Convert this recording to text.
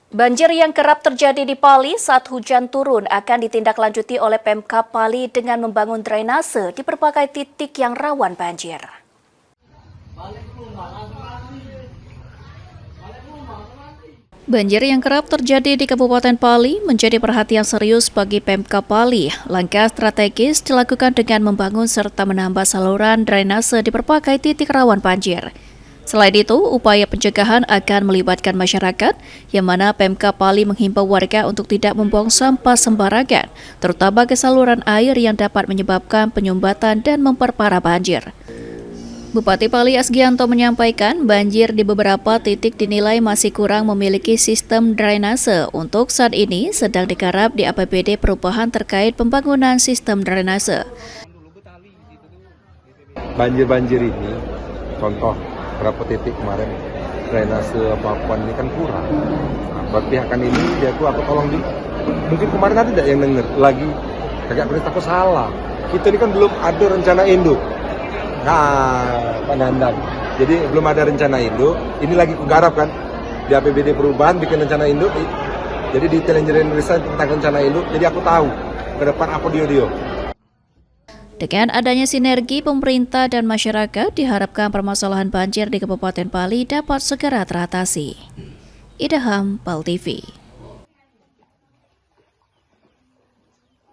Banjir yang kerap terjadi di Pali saat hujan turun akan ditindaklanjuti oleh Pemkab Pali dengan membangun drainase di berbagai titik yang rawan banjir. Banjir yang kerap terjadi di Kabupaten Pali menjadi perhatian serius bagi Pemkab Pali. Langkah strategis dilakukan dengan membangun serta menambah saluran drainase di berbagai titik rawan banjir. Selain itu, upaya pencegahan akan melibatkan masyarakat, yang mana Pemkab Pali menghimbau warga untuk tidak membuang sampah sembarangan, terutama ke saluran air yang dapat menyebabkan penyumbatan dan memperparah banjir. Bupati Pali Asgianto menyampaikan banjir di beberapa titik dinilai masih kurang memiliki sistem drainase. Untuk saat ini sedang digarap di APBD perubahan terkait pembangunan sistem drainase. Banjir-banjir ini, contoh berapa titik kemarin drainase Papuan ini kan kurang. Nah, buat pihak kan ini dia tuh aku tolong mungkin kemarin ada tidak yang denger lagi agak berita aku salah. Kita ini kan belum ada rencana induk. Nah, Pak Nandan. Jadi belum ada rencana induk. Ini lagi kugarap kan di APBD perubahan bikin rencana induk. Jadi detail engineering design tentang rencana induk. Jadi aku tahu ke depan apa dia. Dengan adanya sinergi pemerintah dan masyarakat, diharapkan permasalahan banjir di Kabupaten Pali dapat segera teratasi. Idaham, Pal TV.